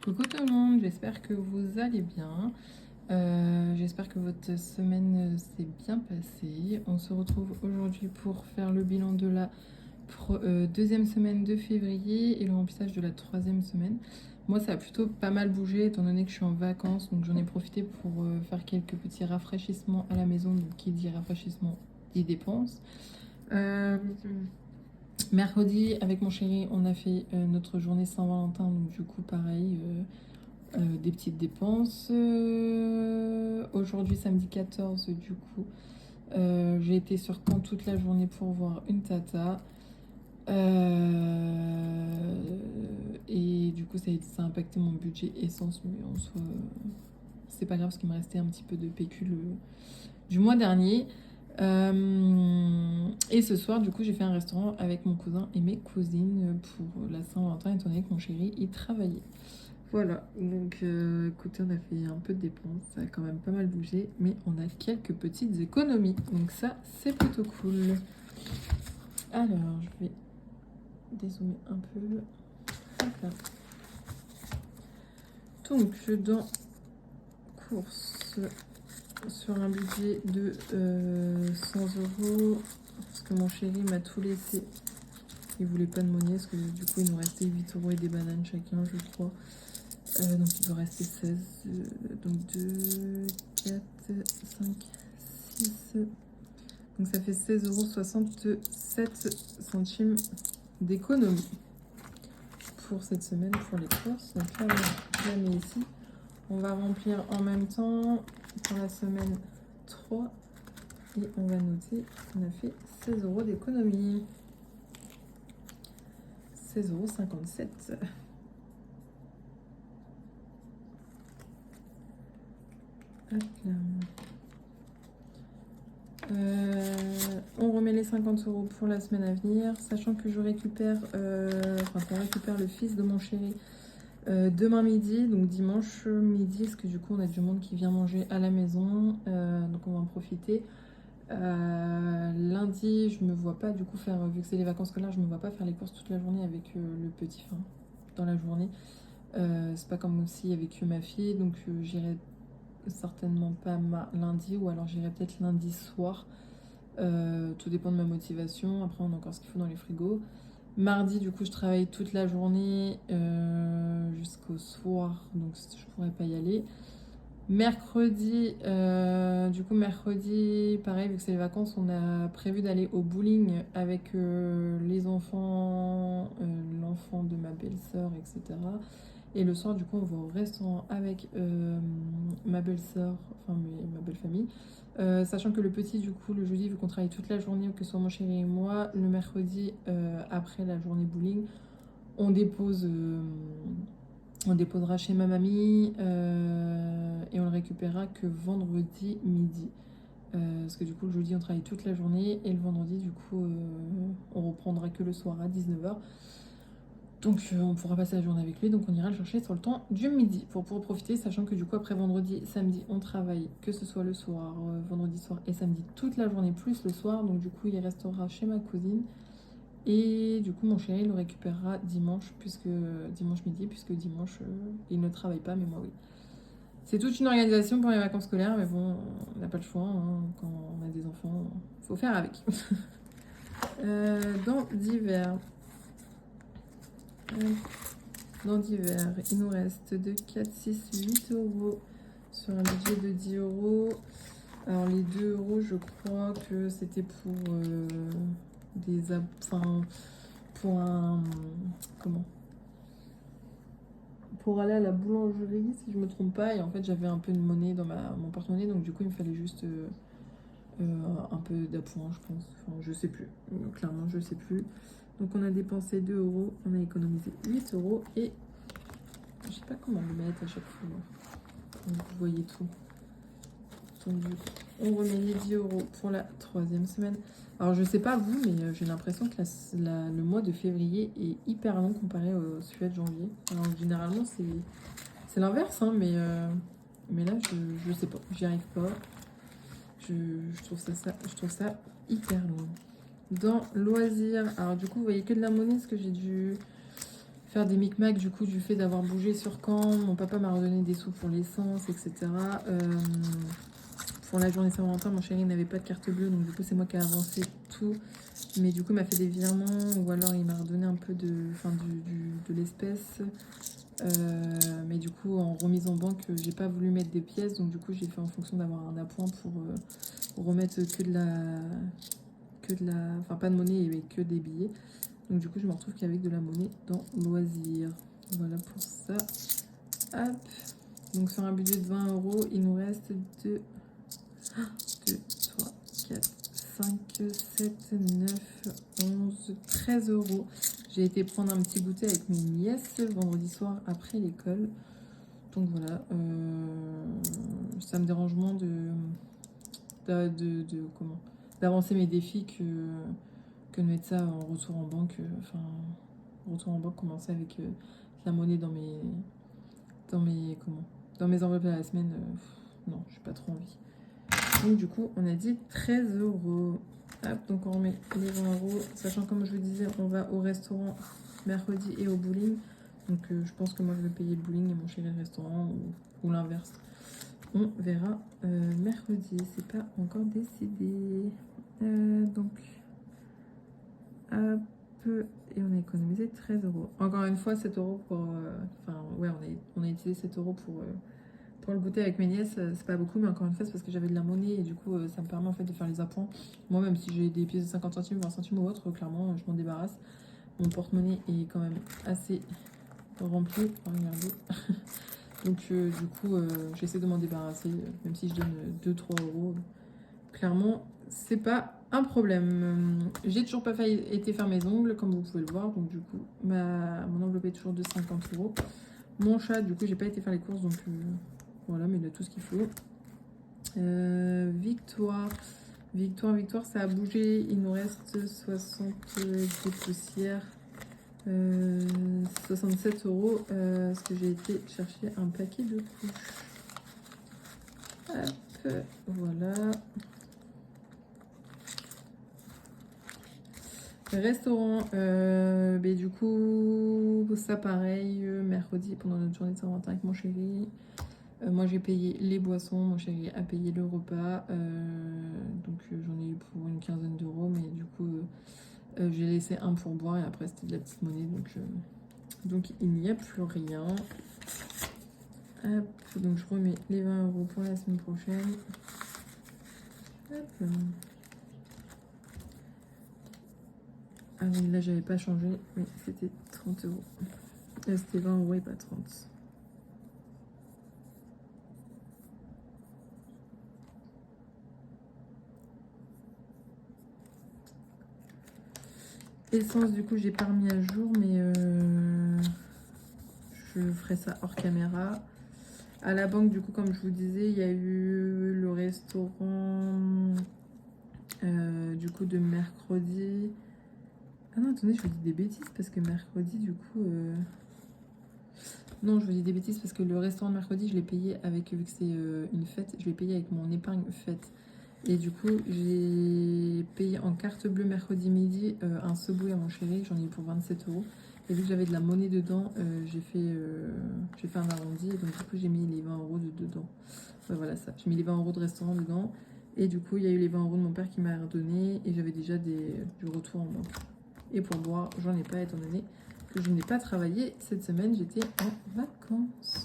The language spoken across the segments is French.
Coucou tout le monde, j'espère que vous allez bien. J'espère que votre semaine s'est bien passée. On se retrouve aujourd'hui pour faire le bilan de la deuxième semaine de février et le remplissage de la troisième semaine. Moi, ça a plutôt pas mal bougé étant donné que je suis en vacances, donc j'en ai profité pour faire quelques petits rafraîchissements à la maison. Donc, qui dit rafraîchissement dit dépenses. Mercredi, avec mon chéri, on a fait notre journée Saint-Valentin, donc du coup, pareil, des petites dépenses. Aujourd'hui, samedi 14, du coup, j'ai été sur Caen toute la journée pour voir une tata. Et du coup, ça a impacté mon budget essence, mais en soi, c'est pas grave parce qu'il me restait un petit peu de pécule du mois dernier. Et ce soir, du coup, j'ai fait un restaurant avec mon cousin et mes cousines pour la Saint-Valentin, étant donné que mon chéri y travaillait. Voilà, donc écoutez, on a fait un peu de dépenses, ça a quand même pas mal bougé, mais on a quelques petites économies, donc ça, c'est plutôt cool. Alors, je vais dézoomer un peu. Hop là. Donc, dans courses, sur un budget de 100 euros, parce que mon chéri m'a tout laissé. Il voulait pas de monnaie, parce que du coup, il nous restait 8 euros et des bananes chacun, je crois. Donc, il doit rester 16. Donc, 2, 4, 5, 6. Donc, ça fait 16,67 € d'économie pour cette semaine pour les courses. Donc, là, je la mets ici. On va remplir en même temps pour la semaine 3 et on va noter qu'on a fait 16 € d'économie. 16,57 €. Hop là. On remet les 50 € pour la semaine à venir, sachant que je récupère, on récupère le fils de mon chéri demain midi, donc dimanche midi, parce que du coup on a du monde qui vient manger à la maison, donc on va en profiter. Lundi, je me vois pas du coup faire, vu que c'est les vacances scolaires, je me vois pas faire les courses toute la journée avec le petit, enfin dans la journée. C'est pas comme aussi avec ma fille, donc j'irai certainement pas lundi, ou alors j'irai peut-être lundi soir. Tout dépend de ma motivation. Après, on a encore ce qu'il faut dans les frigos. Mardi, du coup, je travaille toute la journée jusqu'au soir, donc je pourrais pas y aller. Mercredi, mercredi, pareil, vu que c'est les vacances, on a prévu d'aller au bowling avec les enfants, l'enfant de ma belle-sœur, etc. Et le soir, du coup, on va au restaurant avec ma belle-sœur, enfin ma belle famille. Sachant que le petit, du coup, le jeudi, vu qu'on travaille toute la journée, que ce soit mon chéri et moi, le mercredi, après la journée bowling, on dépose, on déposera chez ma mamie et on le récupérera que vendredi midi. Parce que du coup, le jeudi, on travaille toute la journée et le vendredi, du coup, on reprendra que le soir à 19 h. Donc on pourra passer la journée avec lui, donc on ira le chercher sur le temps du midi pour pouvoir profiter, sachant que du coup après vendredi, samedi, on travaille, que ce soit le soir, vendredi soir et samedi toute la journée plus le soir, donc du coup il restera chez ma cousine. Et du coup mon chéri le récupérera dimanche, dimanche midi, puisque dimanche il ne travaille pas, mais moi oui. C'est toute une organisation pour les vacances scolaires, mais bon, on n'a pas le choix, hein, quand on a des enfants, faut faire avec. Dans divers. Dans divers, il nous reste de 4, 6, 8 € sur un budget de 10 €. Alors les 2 € je crois que c'était pour pour un... Comment, pour aller à la boulangerie si je me trompe pas. Et en fait j'avais un peu de monnaie dans mon porte-monnaie, donc du coup il me fallait juste un peu d'appoint, je pense. Enfin je sais plus, clairement je sais plus. Donc on a dépensé 2 €, on a économisé 8 € et je sais pas comment le mettre à chaque fois. Donc vous voyez tout. Donc du coup, on remet les 10 € pour la troisième semaine. Alors je sais pas vous, mais j'ai l'impression que le mois de février est hyper long comparé au celui de janvier. Alors généralement c'est l'inverse, hein, mais là je sais pas, j'y arrive pas. Je trouve ça hyper long. Dans loisirs, alors du coup vous voyez que de la monnaie, parce que j'ai dû faire des micmacs du coup du fait d'avoir bougé sur Caen. Mon papa m'a redonné des sous pour l'essence, etc. Pour la journée Saint-Valentin, mon chéri n'avait pas de carte bleue, donc du coup c'est moi qui ai avancé tout. Mais du coup il m'a fait des virements ou alors il m'a redonné un peu de l'espèce. Mais du coup en remise en banque j'ai pas voulu mettre des pièces, donc du coup j'ai fait en fonction d'avoir un appoint pour remettre enfin pas de monnaie mais que des billets. Donc du coup je me retrouve qu'avec de la monnaie dans loisirs. Voilà pour ça. Hop. Donc sur un budget de 20 €, il nous reste 2, 3, 4, 5, 7, 9, 11, 13 €. J'ai été prendre un petit goûter avec mes nièces vendredi soir après l'école. Donc voilà, ça me dérange moins comment d'avancer mes défis que de mettre ça en retour en banque. Retour en banque, commencer avec la monnaie dans mes enveloppes à la semaine. Non, j'ai pas trop envie. Donc du coup, on a dit 13 €. Hop, donc on remet les 20 €, sachant comme je vous disais, on va au restaurant mercredi et au bowling. Donc je pense que moi je vais payer le bowling et mon chéri le restaurant ou l'inverse. On verra mercredi, c'est pas encore décidé. Donc hop, et on a économisé 13 €. Encore une fois, 7 € pour... on a utilisé 7 € pour le goûter avec mes nièces. C'est pas beaucoup, mais encore une fois, c'est parce que j'avais de la monnaie et du coup, ça me permet en fait de faire les appoints. Moi, même si j'ai des pièces de 50 centimes, 20 centimes ou autre, clairement, je m'en débarrasse. Mon porte-monnaie est quand même assez rempli. Regardez. Donc, du coup, j'essaie de m'en débarrasser, même si je donne 2-3 €. Clairement, c'est pas un problème. J'ai toujours pas été faire mes ongles, comme vous pouvez le voir. Donc, du coup, mon enveloppe est toujours de 50 €. Mon chat, du coup, j'ai pas été faire les courses, donc voilà, mais il a tout ce qu'il faut. Victoire, ça a bougé. Il nous reste 60 poussières. 67 €. Parce que j'ai été chercher un paquet de couches. Hop, voilà. Restaurant, mais du coup, ça pareil, mercredi pendant notre journée de Saint-Valentin avec mon chéri. Moi j'ai payé les boissons, mon chéri a payé le repas. Donc j'en ai eu pour une quinzaine d'euros, mais du coup j'ai laissé un pour boire et après c'était de la petite monnaie. Donc il n'y a plus rien. Hop, donc je remets les 20 € pour la semaine prochaine. Hop. Ah oui, là j'avais pas changé, mais c'était 30 €. Là c'était 20 € et pas 30. Essence, du coup, j'ai pas remis à jour, mais je ferai ça hors caméra. À la banque, du coup, comme je vous disais, il y a eu le restaurant du coup de mercredi. Ah non, attendez, je vous dis des bêtises parce que mercredi, du coup. Non, je vous dis des bêtises parce que le restaurant de mercredi, je l'ai payé avec, vu que c'est une fête, je l'ai payé avec mon épargne fête. Et du coup, j'ai payé en carte bleue mercredi midi un Subway à mon chéri, j'en ai eu pour 27 €. Et vu que j'avais de la monnaie dedans, j'ai fait un arrondi. Et donc, du coup, j'ai mis les 20 € dedans. Ouais, voilà ça. J'ai mis les 20 € de restaurant dedans. Et du coup, il y a eu les 20 € de mon père qui m'a redonné. Et j'avais déjà du retour en banque. Et pour boire, j'en ai pas étant donné que je n'ai pas travaillé cette semaine. J'étais en vacances.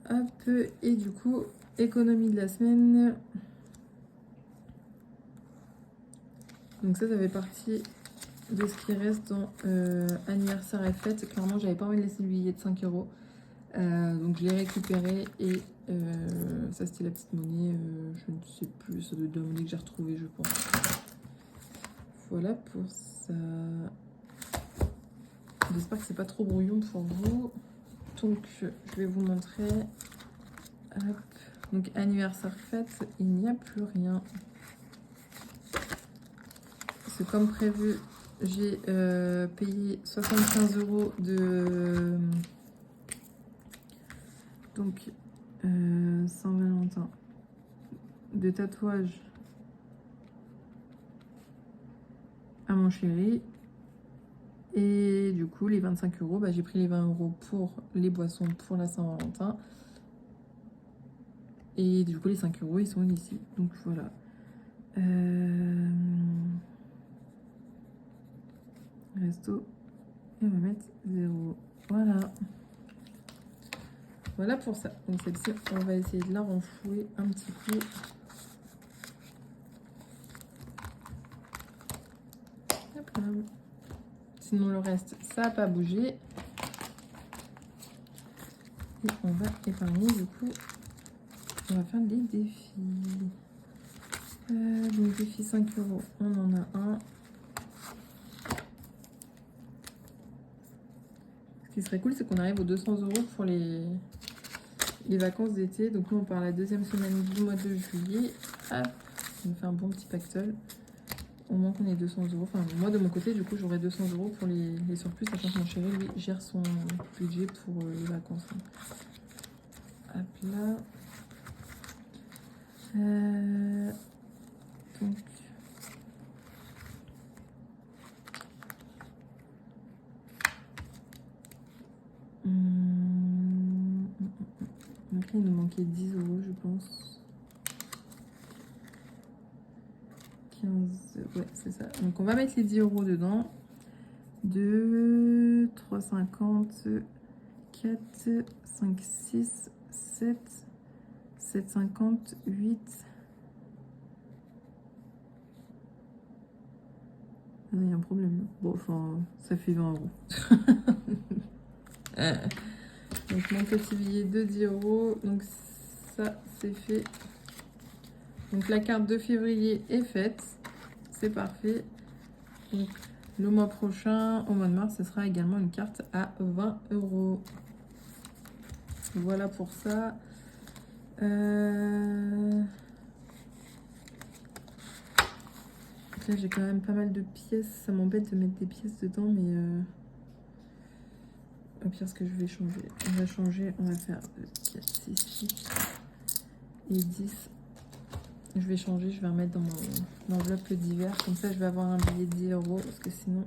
Hop, et du coup, économie de la semaine. Donc ça fait partie de ce qui reste dans anniversaire et fête. Clairement, j'avais pas envie de laisser le billet de 5 €. Donc je l'ai récupéré et ça c'était la petite monnaie. Je ne sais plus, ça doit être de la monnaie que j'ai retrouvée, je pense. Voilà pour ça. J'espère que c'est pas trop brouillon pour vous. Donc je vais vous montrer. Hop. Donc anniversaire fête, il n'y a plus rien. C'est comme prévu, j'ai payé 75 € de donc Saint-Valentin de tatouage à mon chéri. Et du coup, les 25 euros, j'ai pris les 20 euros pour les boissons pour la Saint-Valentin. Et du coup, les 5 euros, ils sont ici. Donc voilà. Resto. Et on va mettre 0. Voilà. Voilà pour ça. Donc celle-ci, on va essayer de la renflouer un petit peu. Hop là. Sinon le reste, ça n'a pas bougé. Et on va épargner du coup. On va faire des défis. Donc défi 5 euros, on en a un. Ce qui serait cool, c'est qu'on arrive aux 200 euros pour les vacances d'été. Donc nous on part la deuxième semaine du mois de juillet. Hop, on fait un bon petit pactole. Au moins qu'on ait 200 euros. Enfin, moi de mon côté, du coup, j'aurai 200 euros pour les surplus, sachant que mon chéri, lui, gère son budget pour les vacances. Hop là. Donc. Donc là, il nous manquait 10 euros, je pense. 15, ouais, c'est ça. Donc on va mettre les 10 euros dedans. 2, 3, 50, 4, 5, 6, 7, 7, 50, 8. Il y a un problème. Bon, enfin, ça fait 20 euros. Donc mon petit billet de 10 euros. Donc ça, c'est fait. Donc la carte de février est faite. C'est parfait. Donc le mois prochain, au mois de mars, ce sera également une carte à 20 euros. Voilà pour ça. Donc là, j'ai quand même pas mal de pièces. Ça m'embête de mettre des pièces dedans, mais au pire, ce que je vais changer. On va changer, on va faire 4, 6, 8 et 10. Je vais changer, je vais remettre dans mon enveloppe d'hiver. Comme ça, je vais avoir un billet de 10 euros. Parce que sinon,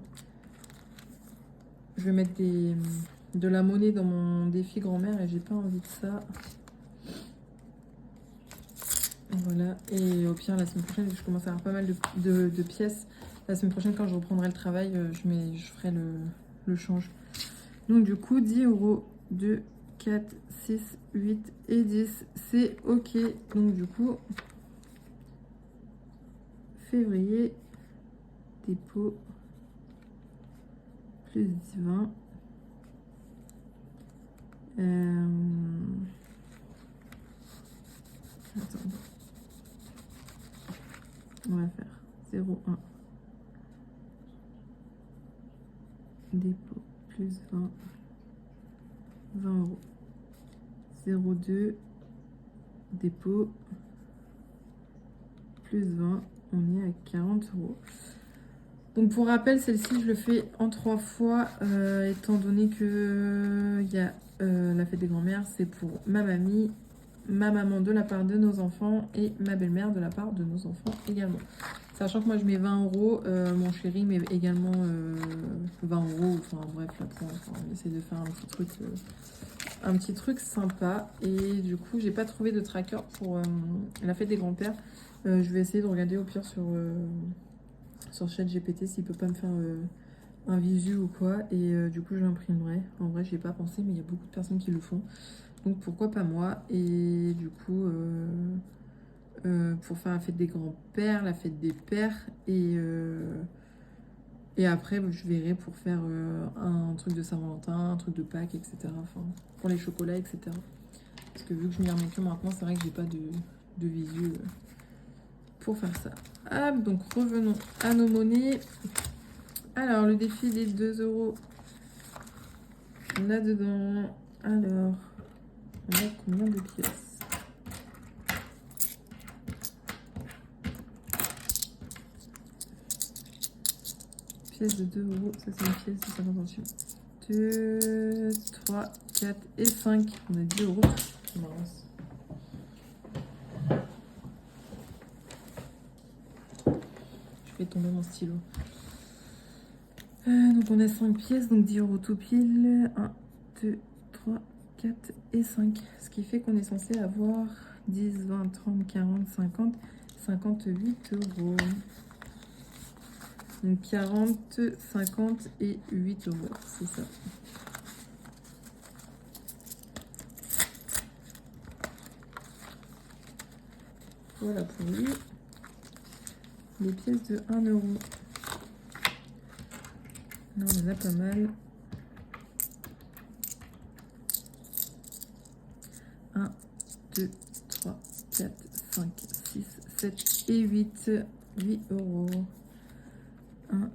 je vais mettre de la monnaie dans mon défi grand-mère et j'ai pas envie de ça. Voilà. Et au pire, la semaine prochaine, je commence à avoir pas mal de pièces. La semaine prochaine, quand je reprendrai le travail, je ferai le change. Donc, du coup, 10 euros, 2, 4, 6, 8 et 10. C'est OK. Donc, du coup... février, dépôt, plus 20. Attends. On va faire 0,1. Dépôt, plus 20. 20 euros. 0,2. Dépôt, plus 20. On est à 40 euros. Donc pour rappel, celle-ci, je le fais en 3 fois, étant donné que il y a la fête des grands-mères, c'est pour ma mamie, ma maman de la part de nos enfants et ma belle-mère de la part de nos enfants également. Sachant que moi je mets 20 euros, mon chéri met également 20 euros, enfin bref, là on essaie de faire un petit truc sympa. Et du coup, j'ai pas trouvé de tracker pour la fête des grands-pères. Je vais essayer de regarder au pire sur ChatGPT s'il peut pas me faire un visu ou quoi. Et du coup, je l'imprimerai. En vrai, j'y ai pas pensé, mais il y a beaucoup de personnes qui le font. Donc pourquoi pas moi. Et du coup, pour faire la fête des grands-pères, la fête des pères. Et après, je verrai pour faire un truc de Saint-Valentin, un truc de Pâques, etc. Enfin, pour les chocolats, etc. Parce que vu que je m'y remets que maintenant, c'est vrai que j'ai pas de visu pour faire ça. Ah, donc revenons à nos monnaies. Alors, le défi des 2 euros là-dedans. Alors, on a combien de pièces? Pièce de 2 euros, ça c'est une pièce de 50 centimes. 2, 3, 4 et 5. On a 10 euros. C'est marrant. Je fais tomber mon stylo. Donc on a 5 pièces, donc 10 euros tout pile. 1, 2, 3, 4 et 5. Ce qui fait qu'on est censé avoir 10, 20, 30, 40, 50, 58 euros. Donc 40, 50 et 8 euros, c'est ça. Voilà pour lui. Les pièces de 1 euro. Là, on en a pas mal. 1, 2, 3, 4, 5, 6, 7 et 8. 8 euros. 1,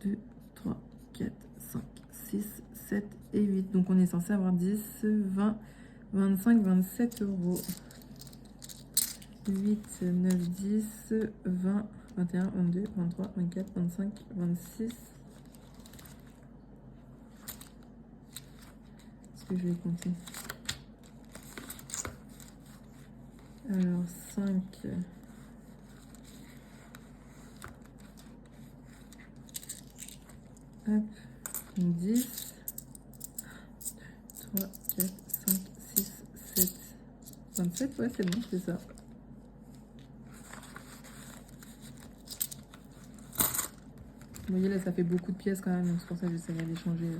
2, 3, 4, 5, 6, 7 et 8. Donc on est censé avoir 10, 20, 25, 27 euros. 8, 9, 10, 20, 21, 22, 23, 24, 25, 26. Est-ce que je vais compter? Alors 5. Hop. 10. 3, 4, 5, 6, 7. 27, ouais, c'est bon, c'est ça. Vous voyez là, ça fait beaucoup de pièces quand même, donc c'est pour ça que j'essaierai d'échanger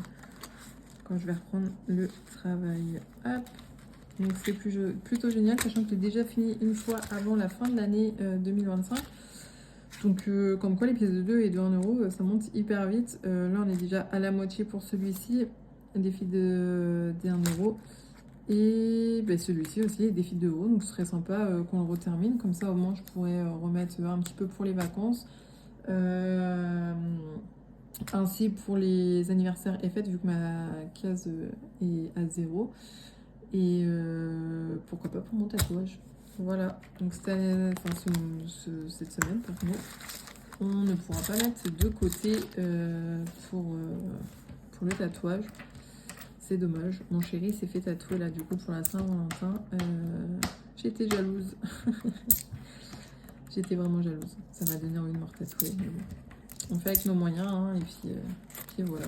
quand je vais reprendre le travail. Hop. Donc c'est plutôt génial, sachant que j'ai déjà fini une fois avant la fin de l'année 2025. Donc comme quoi les pièces de 2 et de 1 euro, ça monte hyper vite. Là on est déjà à la moitié pour celui-ci, défi des 1 euro. Et ben, celui-ci aussi, défi de 2 euros, donc ce serait sympa qu'on le retermine. Comme ça au moins je pourrais remettre un petit peu pour les vacances. Ainsi pour les anniversaires et fêtes, vu que ma case est à 0. Et pourquoi pas pour mon tatouage. Voilà, donc cette semaine, pour nous, on ne pourra pas mettre de côté pour le tatouage. C'est dommage. Mon chéri s'est fait tatouer là, du coup, pour la Saint-Valentin. J'étais jalouse. J'étais vraiment jalouse. Ça m'a donné envie de me retatouer. Mais bon. On fait avec nos moyens, hein, et puis voilà.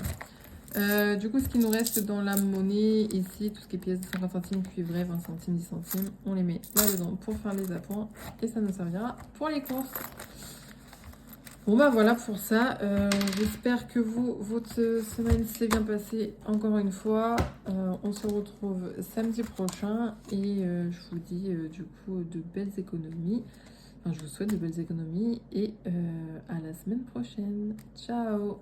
Du coup, ce qui nous reste dans la monnaie ici, tout ce qui est pièces de 50 centimes, cuivré, 20 centimes, 10 centimes, on les met là-dedans pour faire les appoints et ça nous servira pour les courses. Bon bah voilà pour ça. J'espère que votre semaine s'est bien passée encore une fois. On se retrouve samedi prochain et je vous dis du coup de belles économies. Enfin, je vous souhaite de belles économies et à la semaine prochaine. Ciao!